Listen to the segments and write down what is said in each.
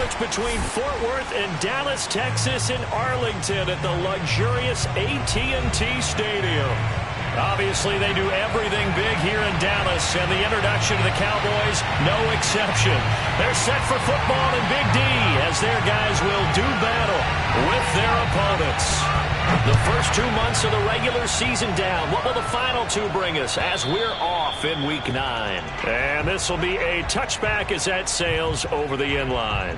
switch between Fort Worth and Dallas, Texas in Arlington at the luxurious AT&T Stadium. Obviously, they do everything big here in Dallas, and the introduction to the Cowboys, no exception. They're set for football in Big D as their guys will do battle with their opponents. The first 2 months of the regular season down. What will the final two bring us as we're off in Week 9? And this will be a touchback as that sails over the end line.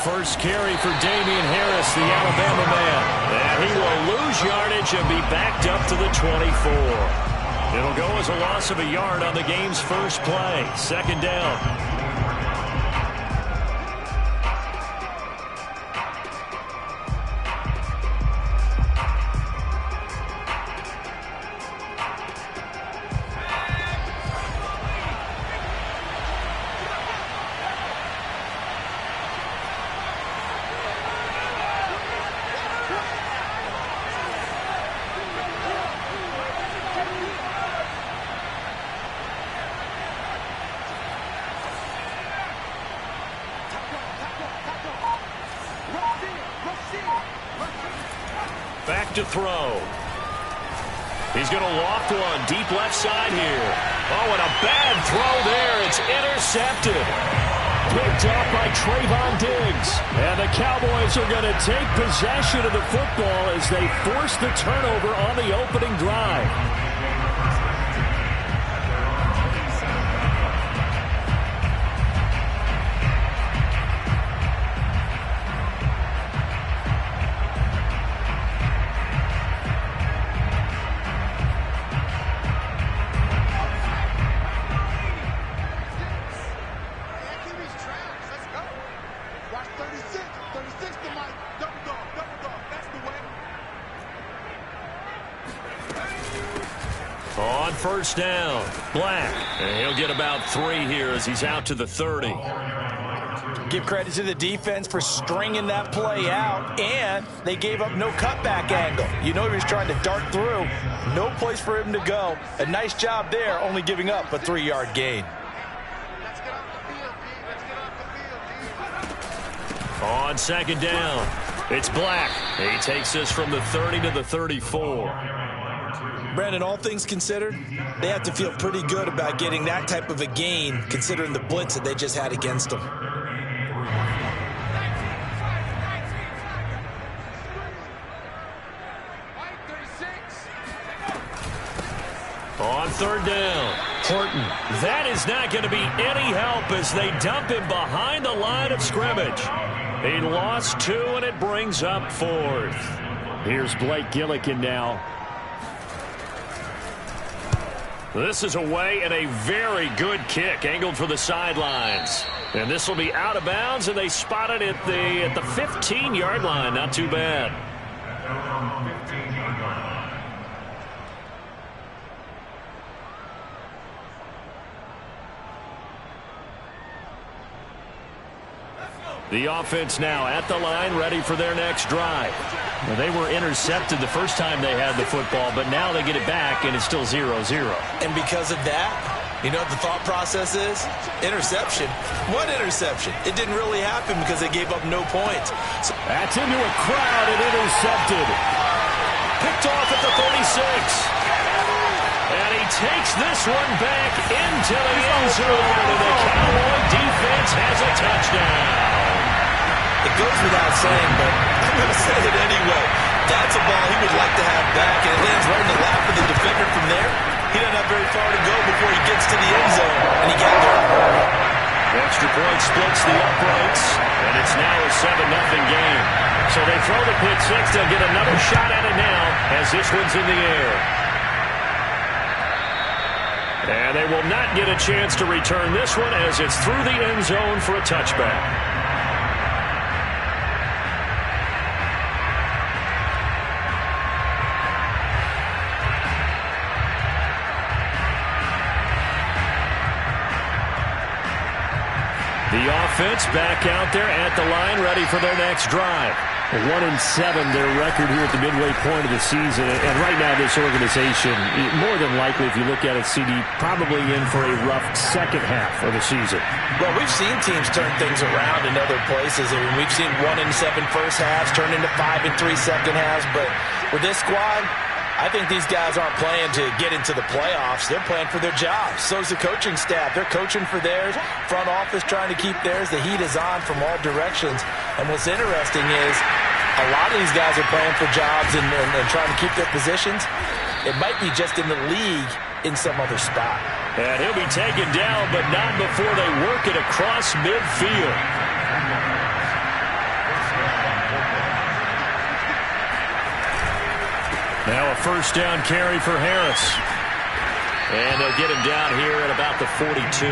First carry for Damian Harris, the Alabama man. And he will lose yardage and be backed up to the 24. It'll go as a loss of a yard on the game's first play. Second down. Back to throw. He's going to loft one deep left side here. Oh, and a bad throw there. It's intercepted. Picked off by Trayvon Diggs. And the Cowboys are going to take possession of the football as they force the turnover on the opening drive. On first down, Black. And he'll get about 3 here as he's out to the 30. Give credit to the defense for stringing that play out, and they gave up no cutback angle. You know he was trying to dart through. No place for him to go. A nice job there, only giving up a 3-yard gain. On second down, it's Black. He takes this from the 30 to the 34. Brandon, all things considered, they have to feel pretty good about getting that type of a gain, considering the blitz that they just had against them. On third down, Horton. That is not going to be any help as they dump him behind the line of scrimmage. He lost 2, and it brings up 4th. Here's Blake Gillikin now. This is away and a very good kick angled for the sidelines. And this will be out of bounds, and they spot it at the 15-yard line. Not too bad. The offense now at the line, ready for their next drive. Well, they were intercepted the first time they had the football, but now they get it back, and it's still 0-0. And because of that, you know what the thought process is? Interception. What interception? It didn't really happen because they gave up no points. So that's into a crowd and intercepted. Picked off at the 36. And he takes this one back into the end zone, and the Cowboy defense has a touchdown. It goes without saying, but I'm going to say it anyway. That's a ball he would like to have back, and it lands right in the lap of the defender from there. He doesn't have very far to go before he gets to the end zone, and he got there. The extra point splits the uprights, and it's now a 7-0 game. So they throw the pick six. They'll get another shot at it now as this one's in the air. And they will not get a chance to return this one as it's through the end zone for a touchback. The offense back out there at the line, ready for their next drive. 1-7, their record here at the midway point of the season. And right now, this organization, more than likely, if you look at it, CD, probably in for a rough second half of the season. Well, we've seen teams turn things around in other places. I mean, we've seen 1-7 first halves turn into 5-3 second halves. But with this squad, I think these guys aren't playing to get into the playoffs. They're playing for their jobs. So's the coaching staff. They're coaching for theirs. Front office trying to keep theirs. The heat is on from all directions. And what's interesting is a lot of these guys are playing for jobs and trying to keep their positions. It might be just in the league in some other spot. And he'll be taken down, but not before they work it across midfield. Now a first down carry for Harris. And they'll get him down here at about the 42.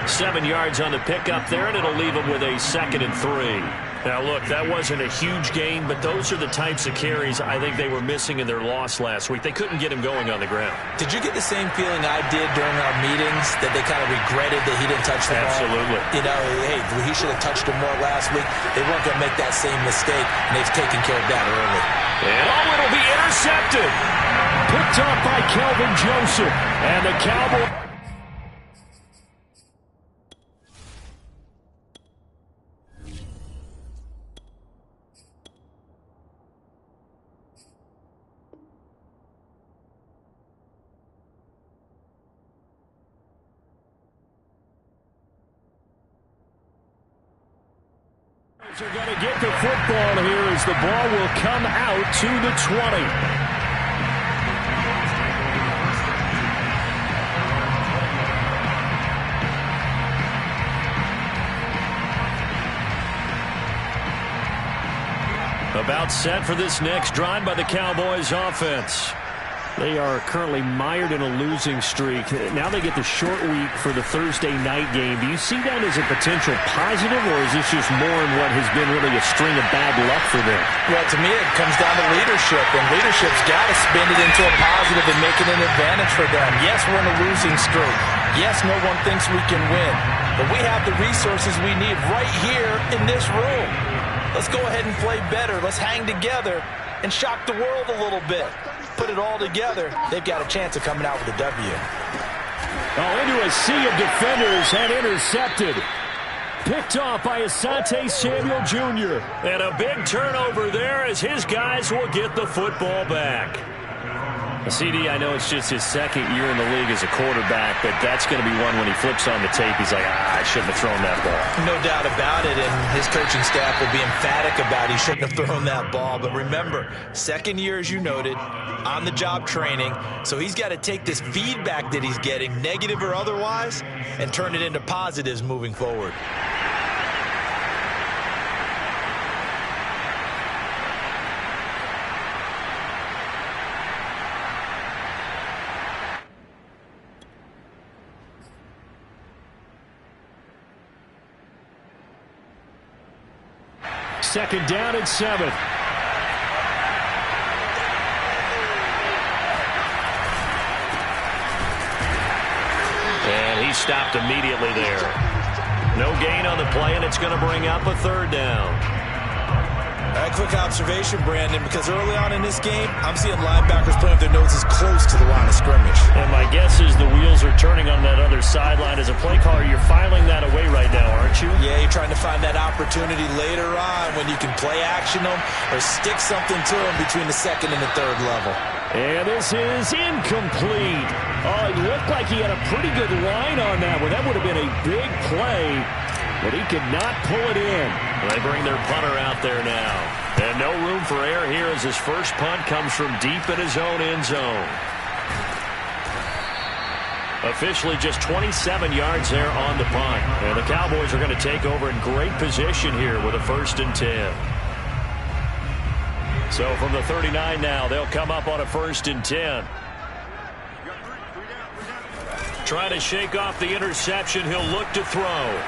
7 yards on the pickup there, and it'll leave him with a 2nd and 3. Now, look, that wasn't a huge gain, but those are the types of carries I think they were missing in their loss last week. They couldn't get him going on the ground. Did you get the same feeling I did during our meetings, that they kind of regretted that he didn't touch the ball? Absolutely. You know, hey, he should have touched him more last week. They weren't going to make that same mistake, and they've taken care of that early. And it'll be intercepted. Picked up by Kelvin Joseph. And the Cowboys. Are going to get the football here as the ball will come out to the 20. About set for this next drive by the Cowboys offense. They are currently mired in a losing streak. Now they get the short week for the Thursday night game. Do you see that as a potential positive, or is this just more in what has been really a string of bad luck for them? Well, to me, it comes down to leadership, and leadership's got to spin it into a positive and make it an advantage for them. Yes, we're in a losing streak. Yes, no one thinks we can win, but we have the resources we need right here in this room. Let's go ahead and play better. Let's hang together and shock the world a little bit. Put it all together, they've got a chance of coming out with a W. Oh, into a sea of defenders and intercepted. Picked off by Asante Samuel Jr. And a big turnover there as his guys will get the football back. CD, I know it's just his second year in the league as a quarterback, but that's going to be one when he flips on the tape, he's like, I shouldn't have thrown that ball. No doubt about it, and his coaching staff will be emphatic about he shouldn't have thrown that ball. But remember, second year, as you noted, on-the-job training, so he's got to take this feedback that he's getting, negative or otherwise, and turn it into positives moving forward. Second down and 7. And he stopped immediately there. No gain on the play, and it's going to bring up a third down. A quick observation, Brandon, because early on in this game, I'm seeing linebackers playing with their noses close to the line of scrimmage. And my guess is the wheels are turning on that other sideline. As a play caller, you're filing that away right now, aren't you? Yeah, you're trying to find that opportunity later on when you can play action them or stick something to them between the second and the third level. And this is incomplete. Oh, it looked like he had a pretty good line on that one. That would have been a big play, but he could not pull it in. They bring their punter out there now. And no room for error here as his first punt comes from deep in his own end zone. Officially just 27 yards there on the punt. And the Cowboys are going to take over in great position here with a 1st and 10. So from the 39 now, they'll come up on a 1st and 10. Trying to shake off the interception. He'll look to throw.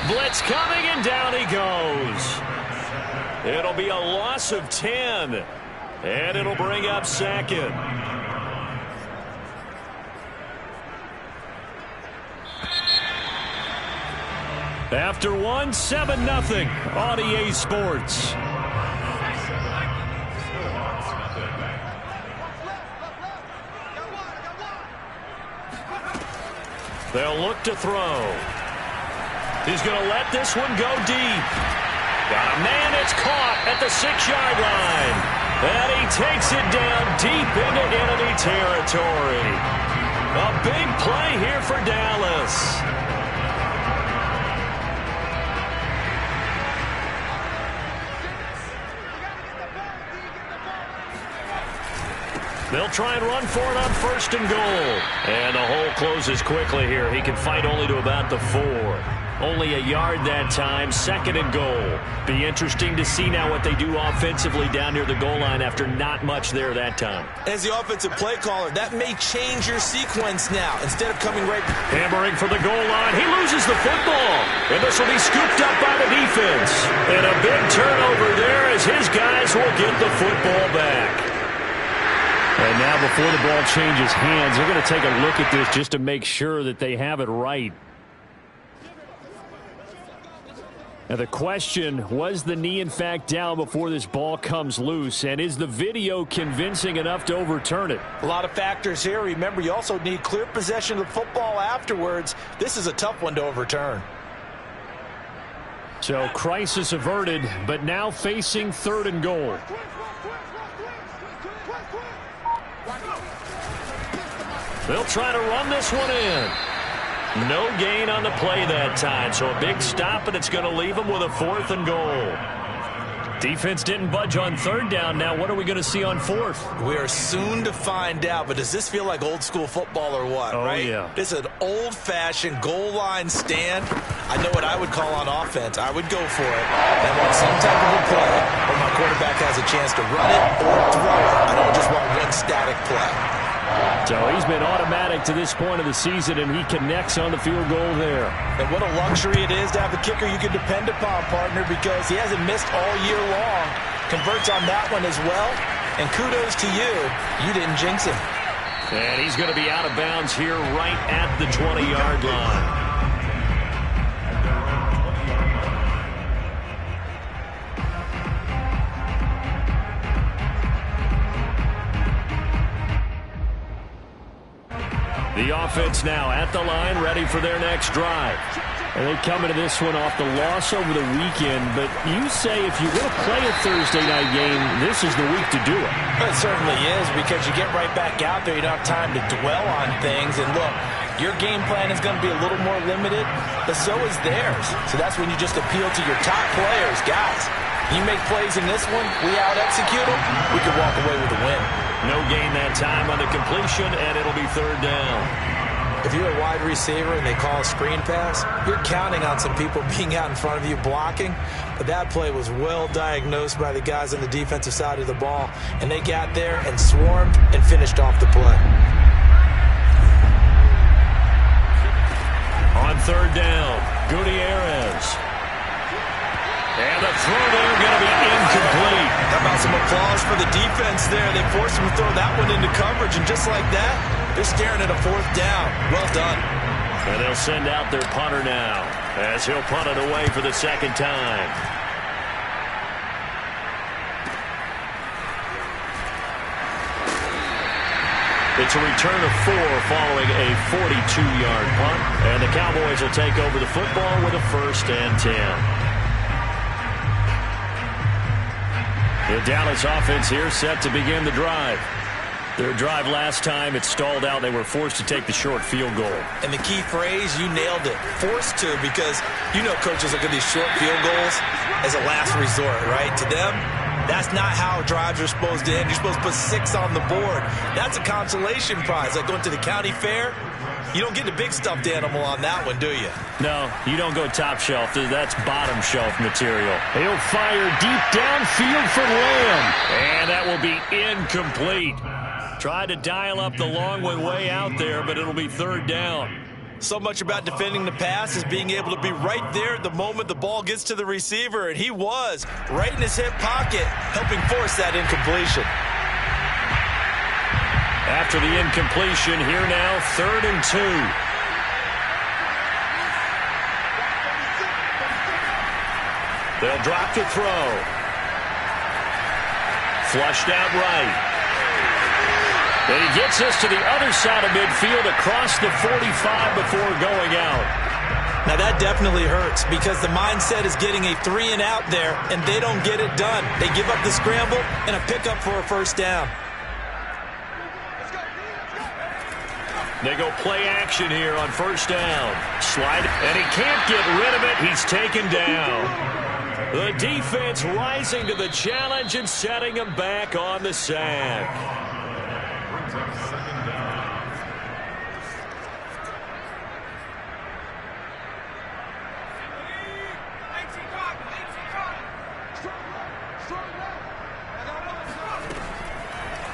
Blitz coming, and down he goes. It'll be a loss of 10. And it'll bring up 2nd. After one, 7-0 on EA Sports. They'll look to throw. He's going to let this one go deep. Got a man, it's caught at the 6-yard line. And he takes it down deep into enemy territory. A big play here for Dallas. They'll try and run for it on 1st and goal. And the hole closes quickly here. He can fight only to about the 4. Only a yard that time, 2nd and goal. Be interesting to see now what they do offensively down near the goal line after not much there that time. As the offensive play caller, that may change your sequence now. Instead of coming right... Hammering for the goal line. He loses the football. And this will be scooped up by the defense. And a big turnover there as his guys will get the football back. And now before the ball changes hands, they're going to take a look at this just to make sure that they have it right. Now the question, was the knee in fact down before this ball comes loose? And is the video convincing enough to overturn it? A lot of factors here. Remember, you also need clear possession of the football afterwards. This is a tough one to overturn. So crisis averted, but now facing 3rd and goal. They'll try to run this one in. No gain on the play that time, so a big stop, and it's going to leave them with a 4th and goal. Defense didn't budge on 3rd down. Now what are we going to see on 4th? We are soon to find out, but does this feel like old school football or what, right? Yeah. This is an old-fashioned goal line stand. I know what I would call on offense. I would go for it. I want some type of a play where my quarterback has a chance to run it or throw it. I don't just want one static play. So he's been automatic to this point of the season, and he connects on the field goal there. And what a luxury it is to have a kicker you can depend upon, partner, because he hasn't missed all year long. Converts on that one as well. And kudos to you. You didn't jinx him. And he's going to be out of bounds here right at the 20-yard line. The offense now at the line, ready for their next drive. And they come into this one off the loss over the weekend, but you say if you're going to play a Thursday night game, this is the week to do it. It certainly is, because you get right back out there. You don't have time to dwell on things. And look, your game plan is going to be a little more limited, but so is theirs. So that's when you just appeal to your top players. Guys, you make plays in this one, we out-execute them, we can walk away with a win. No gain that time on the completion, and it'll be 3rd down. If you're a wide receiver and they call a screen pass, you're counting on some people being out in front of you blocking. But that play was well diagnosed by the guys on the defensive side of the ball, and they got there and swarmed and finished off the play. On 3rd down, Gutierrez. And the throw there going to be incomplete. How about some applause for the defense there? They forced him to throw that one into coverage, and just like that, they're staring at a 4th down. Well done. And they'll send out their punter now as he'll punt it away for the 2nd time. It's a return of 4 following a 42-yard punt. And the Cowboys will take over the football with a 1st and 10. The Dallas offense here set to begin the drive. Their drive last time, it stalled out. They were forced to take the short field goal. And the key phrase, you nailed it. Forced to, because you know coaches look at these short field goals as a last resort, right? To them, that's not how drives are supposed to end. You're supposed to put 6 on the board. That's a consolation prize. Like going to the county fair, you don't get the big stuffed animal on that one, do you? No, you don't go top shelf. That's bottom shelf material. He'll fire deep downfield for Lamb. And that will be incomplete. Tried to dial up the long one way out there, but it'll be 3rd down. So much about defending the pass is being able to be right there at the moment the ball gets to the receiver. And he was right in his hip pocket, helping force that incompletion. After the incompletion, here now, 3rd and 2. They'll drop to throw. Flushed out right. And he gets us to the other side of midfield across the 45 before going out. Now that definitely hurts because the mindset is getting a 3-and-out there, and they don't get it done. They give up the scramble and a pickup for a first down. They go play action here on first down. Slide, and he can't get rid of it. He's taken down. The defense rising to the challenge and setting him back on the sack.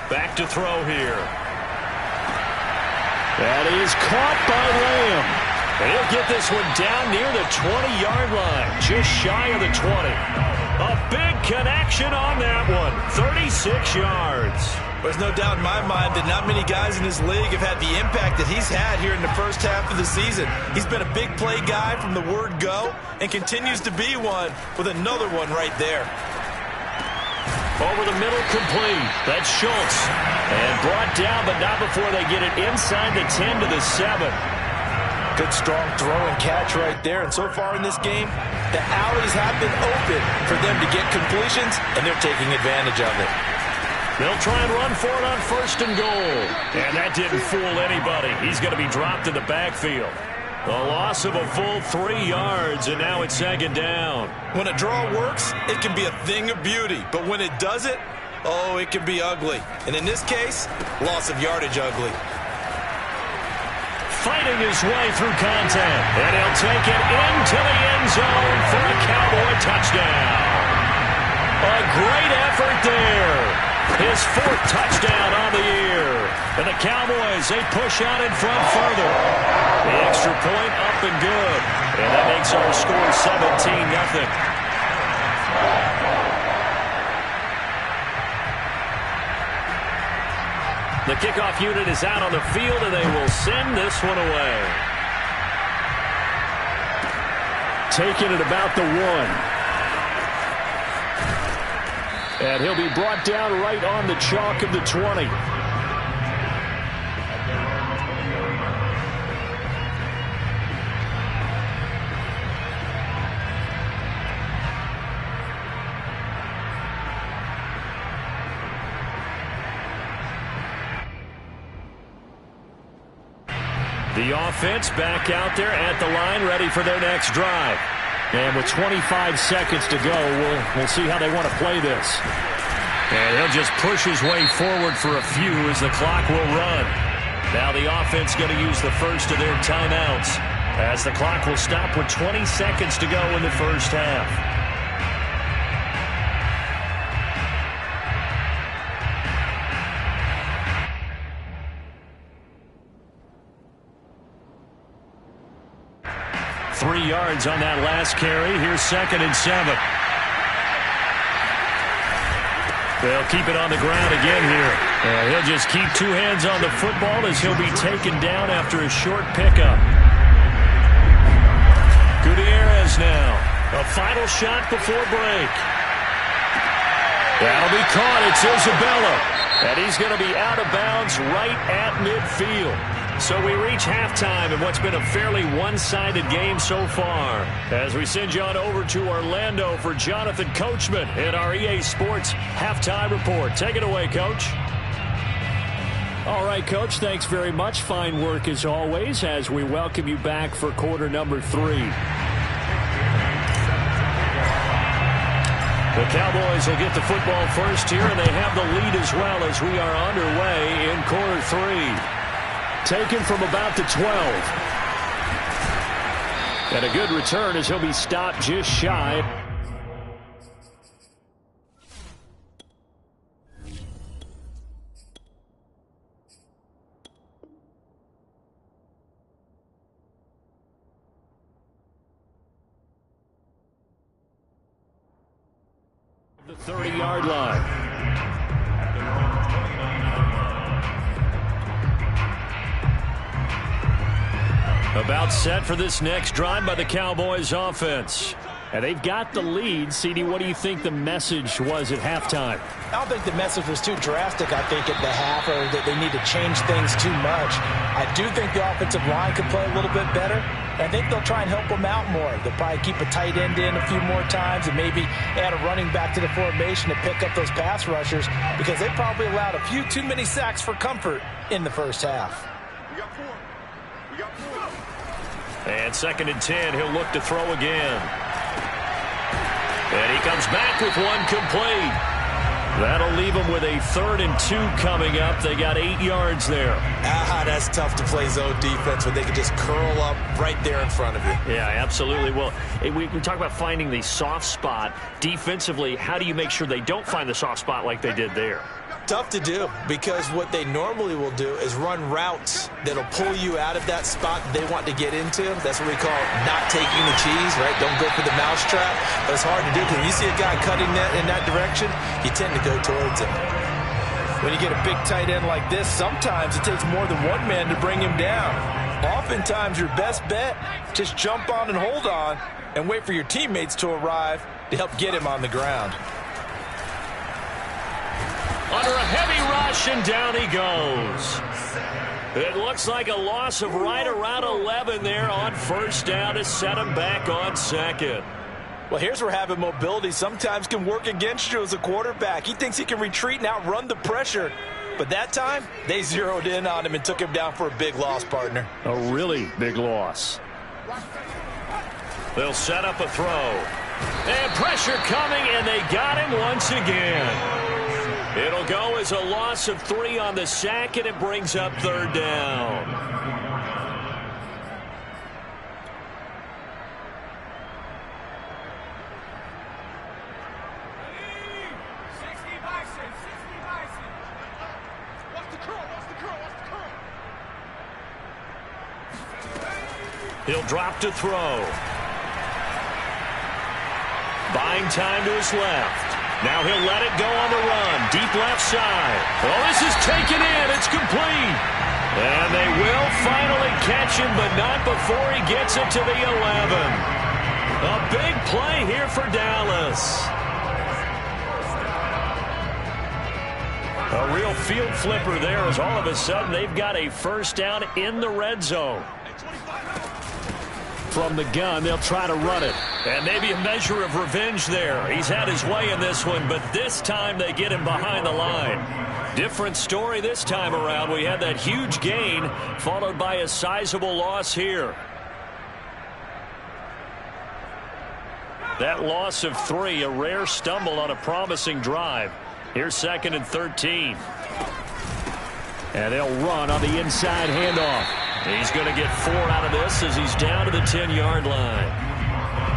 Back to throw here. That is caught by Lamb. And he'll get this one down near the 20-yard line, just shy of the 20. A big connection on that one, 36 yards. There's no doubt in my mind that not many guys in this league have had the impact that he's had here in the first half of the season. He's been a big play guy from the word go and continues to be one with another one right there. Over the middle, complete. That's Schultz. And brought down, but not before they get it inside the 10 to the 7. Good strong throw and catch right there. And so far in this game, the alleys have been open for them to get completions, and they're taking advantage of it. They'll try and run for it on first and goal. And that didn't fool anybody. He's going to be dropped in the backfield. A loss of a full 3 yards, and now it's second down. When a draw works, it can be a thing of beauty. But when it doesn't, oh, it can be ugly. And in this case, loss of yardage ugly. Fighting his way through contact. And he'll take it into the end zone for a Cowboy touchdown. A great effort there. His 4th touchdown on the year. And the Cowboys, they push out in front further. The extra point up and good. And that makes our score 17-0. The kickoff unit is out on the field, and they will send this one away. Taking it about the 1. And he'll be brought down right on the chalk of the 20. The offense back out there at the line, ready for their next drive. And with 25 seconds to go, we'll see how they want to play this. And he'll just push his way forward for a few as the clock will run. Now the offense going to use the first of their timeouts as the clock will stop with 20 seconds to go in the first half. Three yards on that last carry. Here's 2nd and 7. They'll keep it on the ground again here. And he'll just keep 2 hands on the football as he'll be taken down after a short pickup. Gutierrez now. A final shot before break. That'll be caught. It's Isabella. And he's going to be out of bounds right at midfield. So we reach halftime in what's been a fairly one-sided game so far. As we send you on over to Orlando for Jonathan Coachman in our EA Sports Halftime Report. Take it away, Coach. All right, Coach, thanks very much. Fine work as always as we welcome you back for quarter number 3. The Cowboys will get the football first here, and they have the lead as well as we are underway in quarter 3. Taken from about the 12. And a good return as he'll be stopped just shy. The 30-yard line. About set for this next drive by the Cowboys offense. And they've got the lead. CD, what do you think the message was at halftime? I don't think the message was too drastic, I think, at the half, or that they need to change things too much. I do think the offensive line could play a little bit better. I think they'll try and help them out more. They'll probably keep a tight end in a few more times and maybe add a running back to the formation to pick up those pass rushers, because they probably allowed a few too many sacks for comfort in the first half. And 2nd and 10, he'll look to throw again. And he comes back with one complete. That'll leave him with a 3rd and 2 coming up. They got 8 yards there. That's tough to play zone defense when they can just curl up right there in front of you. Yeah, absolutely. Well, we talk about finding the soft spot. Defensively, how do you make sure they don't find the soft spot like they did there? Tough to do, because what they normally will do is run routes that'll pull you out of that spot that they want to get into. That's what we call not taking the cheese, right? Don't go for the mousetrap. But it's hard to do, because when you see a guy cutting that in that direction, you tend to go towards him. When you get a big tight end like this, sometimes it takes more than one man to bring him down. Oftentimes, your best bet, just jump on and hold on and wait for your teammates to arrive to help get him on the ground. Under a heavy rush, and down he goes. It looks like a loss of right around 11 there on 1st down to set him back on 2nd. Well, here's where having mobility sometimes can work against you as a quarterback. He thinks he can retreat and outrun the pressure. But that time, they zeroed in on him and took him down for a big loss, partner. A really big loss. They'll set up a throw. And pressure coming, and they got him once again. It'll go as a loss of 3 on the sack, and it brings up 3rd down. He'll drop to throw. Buying time to his left. Now he'll let it go on the run. Deep left side. Oh, this is taken in. It's complete. And they will finally catch him, but not before he gets it to the 11. A big play here for Dallas. A real field flipper there, as all of a sudden they've got a 1st down in the red zone. From the gun, they'll try to run it. And maybe a measure of revenge there. He's had his way in this one, but this time they get him behind the line. Different story this time around. We had that huge gain, followed by a sizable loss here. That loss of 3, a rare stumble on a promising drive. Here's 2nd and 13. And they'll run on the inside handoff. He's going to get 4 out of this as he's down to the 10-yard line.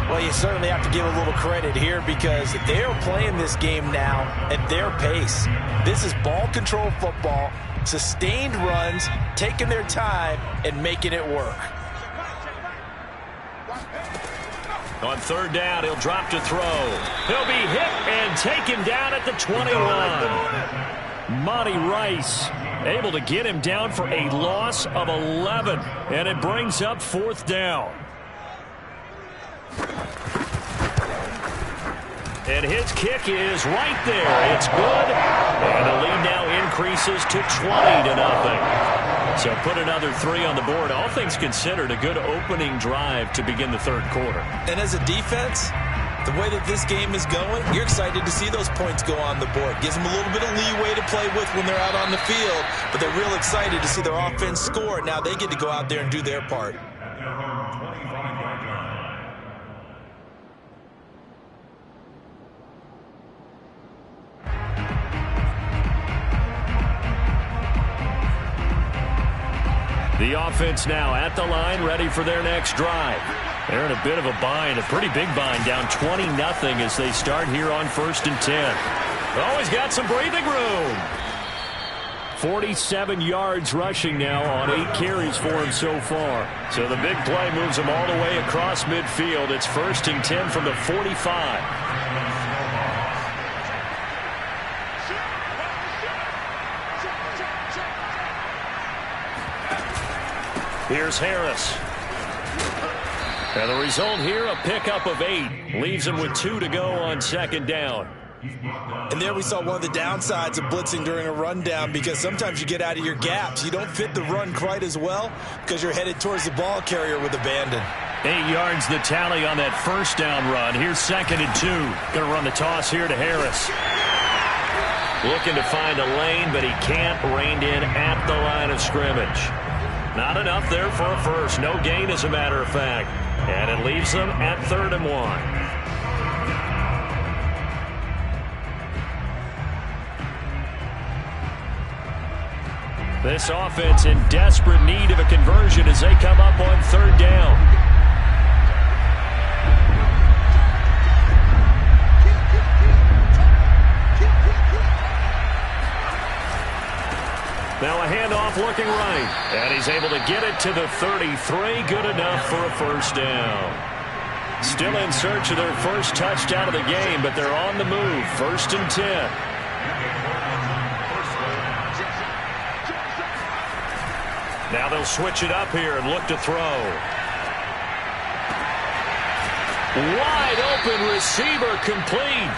Well, you certainly have to give a little credit here, because they're playing this game now at their pace. This is ball control football, sustained runs, taking their time, and making it work. On 3rd down, he'll drop to throw. He'll be hit and taken down at the 21. Monty Rice able to get him down for a loss of 11, and it brings up 4th down. And his kick is right there. It's good, and the lead now increases to 20-0. So put another 3 on the board. All things considered, a good opening drive to begin the 3rd quarter. And as a defense, the way that this game is going, you're excited to see those points go on the board. Gives them a little bit of leeway to play with when they're out on the field, but they're real excited to see their offense score. Now they get to go out there and do their part. The offense now at the line, ready for their next drive. They're in a bit of a bind, a pretty big bind, down 20-0 as they start here on 1st and 10. Always got some breathing room. 47 yards rushing now on 8 carries for him so far. So the big play moves him all the way across midfield. It's 1st and 10 from the 45. Here's Harris. And the result here, a pickup of 8. Leaves him with 2 to go on second down. And there we saw one of the downsides of blitzing during a rundown, because sometimes you get out of your gaps. You don't fit the run quite as well because you're headed towards the ball carrier with abandon. 8 yards the tally on that first down run. Here's 2nd and 2. Going to run the toss here to Harris. Looking to find a lane, but he can't. Reined in at the line of scrimmage. Not enough there for a first. No gain, as a matter of fact. And it leaves them at 3rd and 1. This offense in desperate need of a conversion as they come up on 3rd down. Now a handoff looking right. And he's able to get it to the 33. Good enough for a first down. Still in search of their first touchdown of the game, but they're on the move. 1st and 10. Now they'll switch it up here and look to throw. Wide open receiver complete.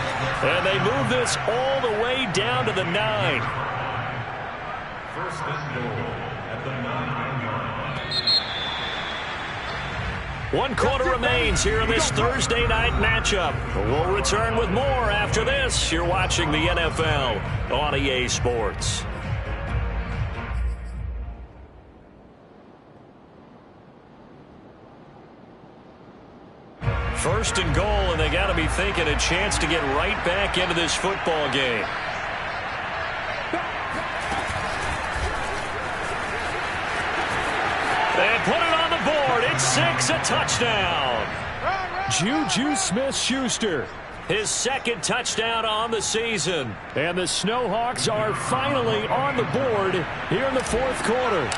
And they move this all the way down to the 9. 1st and goal at the 9-yard line. 1 quarter remains here in this Thursday night matchup. We'll return with more after this. You're watching the NFL on EA Sports. 1st and goal, and they got to be thinking a chance to get right back into this football game. They put it on the board. It's 6, a touchdown. Juju Smith-Schuster, his 2nd touchdown on the season. And the Snowhawks are finally on the board here in the 4th quarter.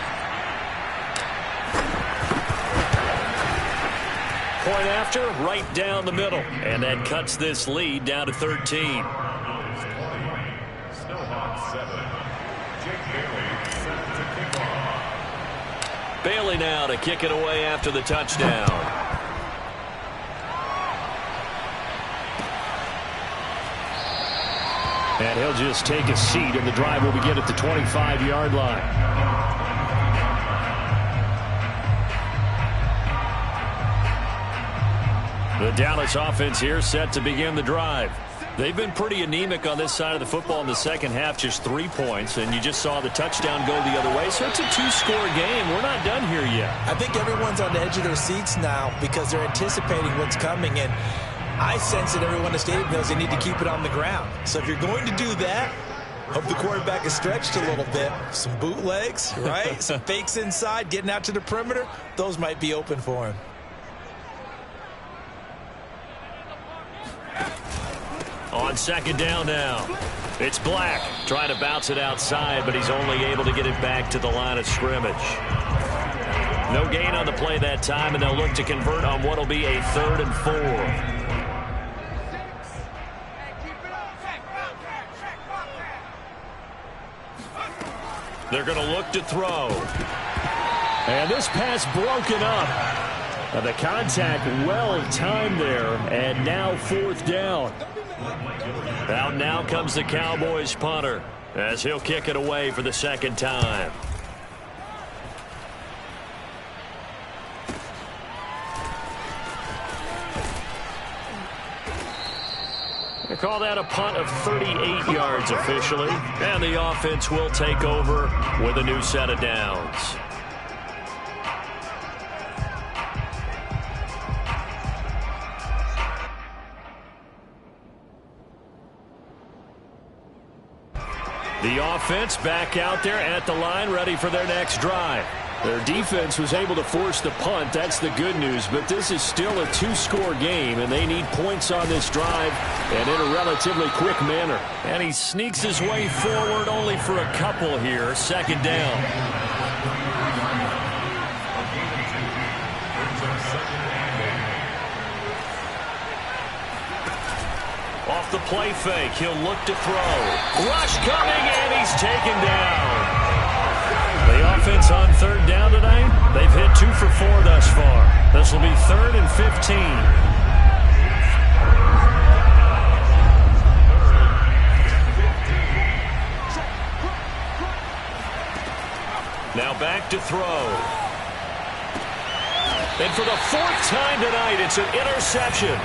Point after, right down the middle. And that cuts this lead down to 13. Snowhawks 7. Jake Bailey set to kick off. Bailey now to kick it away after the touchdown. And he'll just take a seat, and the drive will begin at the 25-yard line. The Dallas offense here set to begin the drive. They've been pretty anemic on this side of the football in the second half, just 3 points, and you just saw the touchdown go the other way. So it's a 2-score game. We're not done here yet. I think everyone's on the edge of their seats now because they're anticipating what's coming, and I sense that everyone in the stadium knows they need to keep it on the ground. So if you're going to do that, hope the quarterback is stretched a little bit. Some bootlegs, right? Some fakes inside, getting out to the perimeter. Those might be open for him. On 2nd down now, it's Black trying to bounce it outside, but he's only able to get it back to the line of scrimmage. No gain on the play that time, and they'll look to convert on what will be a 3rd and 4. They're going to look to throw. And this pass broken up. The contact well timed there, and now 4th down. Out now comes the Cowboys punter as he'll kick it away for the 2nd time. They call that a punt of 38 yards officially, and the offense will take over with a new set of downs. The offense back out there at the line, ready for their next drive. Their defense was able to force the punt. That's the good news, but this is still a 2-score game, and they need points on this drive and in a relatively quick manner. And he sneaks his way forward only for a couple here. 2nd down. Off the play fake, he'll look to throw. Rush coming, and he's taken down. The offense on 3rd down tonight, they've hit 2 for 4 thus far. This will be 3rd and 15. Now back to throw. And for the 4th time tonight, it's an interception.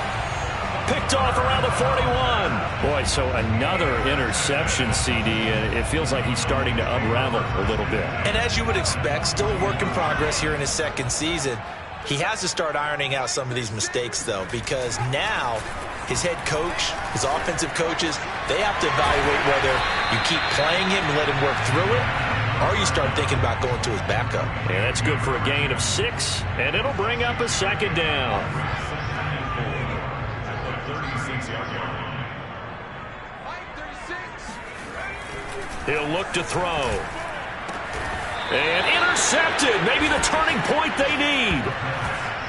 Picked off around the 41. Boy, so another interception, CD, and it feels like he's starting to unravel a little bit. And as you would expect, still a work in progress here in his 2nd season. He has to start ironing out some of these mistakes, though, because now his head coach, his offensive coaches, they have to evaluate whether you keep playing him and let him work through it, or you start thinking about going to his backup. And that's good for a gain of 6, and it'll bring up a 2nd down. He'll look to throw. And intercepted. Maybe the turning point they need.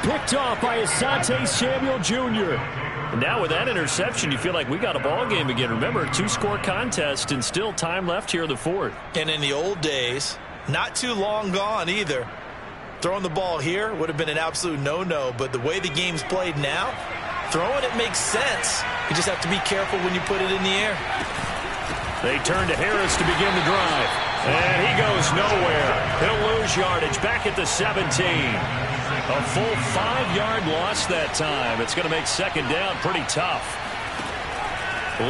Picked off by Asante Samuel Jr. And now with that interception, you feel like we got a ball game again. Remember, 2-score contest and still time left here in the 4th. And in the old days, not too long gone either, throwing the ball here would have been an absolute no-no. But the way the game's played now, throwing it makes sense. You just have to be careful when you put it in the air. They turn to Harris to begin the drive. And he goes nowhere. He'll lose yardage back at the 17. A full 5-yard loss that time. It's going to make 2nd down pretty tough.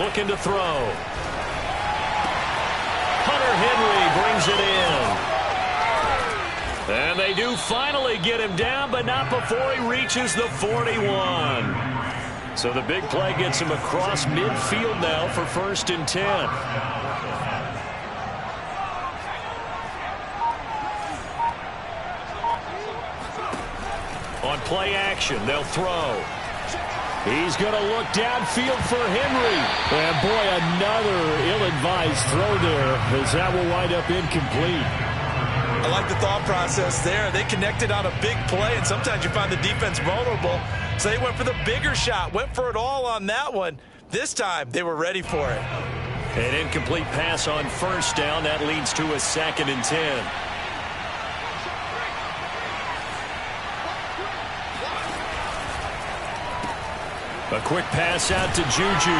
Looking to throw. Hunter Henry brings it in. And they do finally get him down, but not before he reaches the 41. So the big play gets him across midfield now for 1st and 10. On play action, they'll throw. He's going to look downfield for Henry. And boy, another ill-advised throw there, as that will wind up incomplete. I like the thought process there. They connected on a big play, and sometimes you find the defense vulnerable. So they went for the bigger shot, went for it all on that one. This time, they were ready for it. An incomplete pass on 1st down. That leads to a 2nd and 10. A quick pass out to Juju.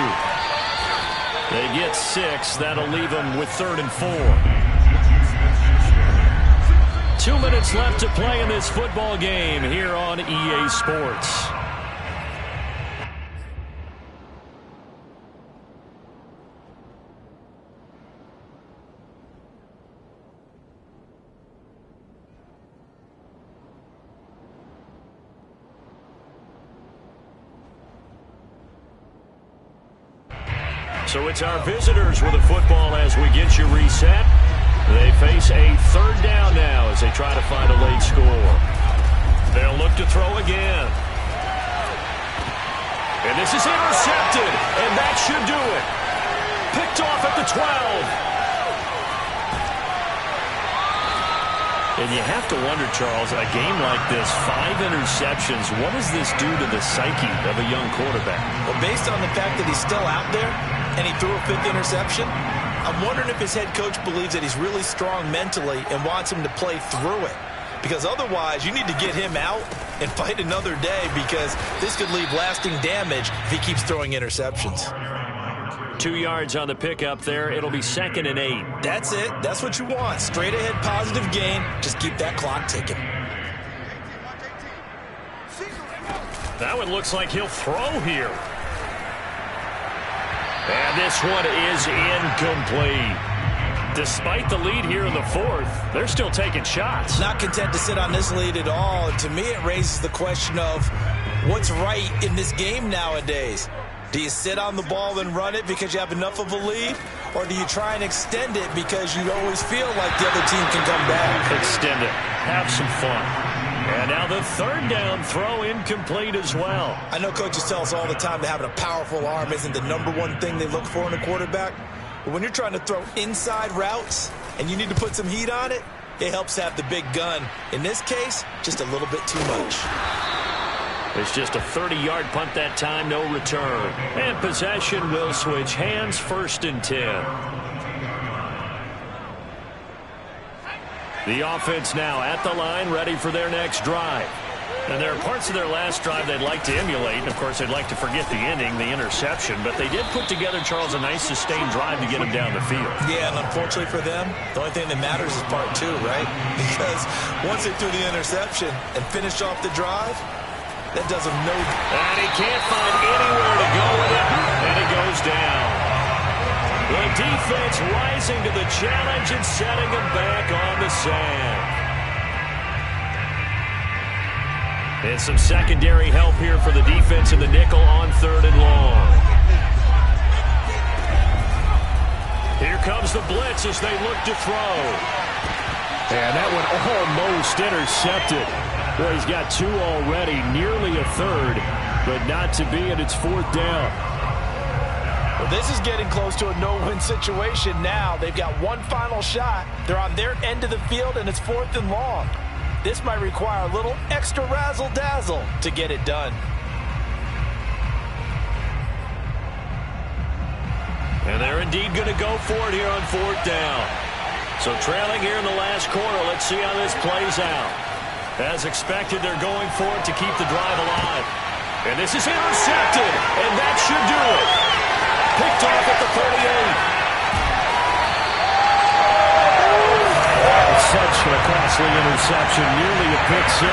They get 6. That'll leave them with 3rd and 4. 2 minutes left to play in this football game here on EA Sports. So it's our visitors with the football as we get you reset. They face a 3rd down now as they try to find a late score. They'll look to throw again. And this is intercepted, and that should do it. Picked off at the 12. And you have to wonder, Charles, a game like this, 5 interceptions, what does this do to the psyche of a young quarterback? Well, based on the fact that he's still out there and he threw a 5th interception, I'm wondering if his head coach believes that he's really strong mentally and wants him to play through it. Because otherwise, you need to get him out and fight another day, because this could leave lasting damage if he keeps throwing interceptions. 2 yards on the pickup there. It'll be 2nd and 8. That's it. That's what you want. Straight ahead positive gain. Just keep that clock ticking. That one looks like he'll throw here. And this one is incomplete. Despite the lead here in the 4th, they're still taking shots. Not content to sit on this lead at all. And to me, it raises the question of what's right in this game nowadays. Do you sit on the ball and run it because you have enough of a lead? Or do you try and extend it because you always feel like the other team can come back? Extend it. Have some fun. And now the 3rd down throw incomplete as well. I know coaches tell us all the time that having a powerful arm isn't the #1 thing they look for in a quarterback. But when you're trying to throw inside routes and you need to put some heat on it, it helps have the big gun. In this case, just a little bit too much. It's just a 30-yard punt that time, no return. And possession will switch hands, 1st and 10. The offense now at the line, ready for their next drive. And there are parts of their last drive they'd like to emulate. And, of course, they'd like to forget the ending, the interception. But they did put together, Charles, a nice sustained drive to get him down the field. Yeah, and unfortunately for them, the only thing that matters is part two, right? Because once they threw the interception and finished off the drive, that does them no good. And he can't find anywhere to go with it, and it goes down. The defense rising to the challenge and setting him back on the sand. And some secondary help here for the defense in the nickel on 3rd and long. Here comes the blitz as they look to throw. And that one almost intercepted. Boy, he's got 2 already, nearly a third, but not to be, and it's 4th down. Well, this is getting close to a no-win situation now. They've got one final shot. They're on their end of the field, and it's 4th and long. This might require a little extra razzle-dazzle to get it done. And they're indeed going to go for it here on 4th down. So trailing here in the last quarter, let's see how this plays out. As expected, they're going for it to keep the drive alive. And this is intercepted, and that should do it. Picked off at the 38. Such a costly interception, nearly a pick six.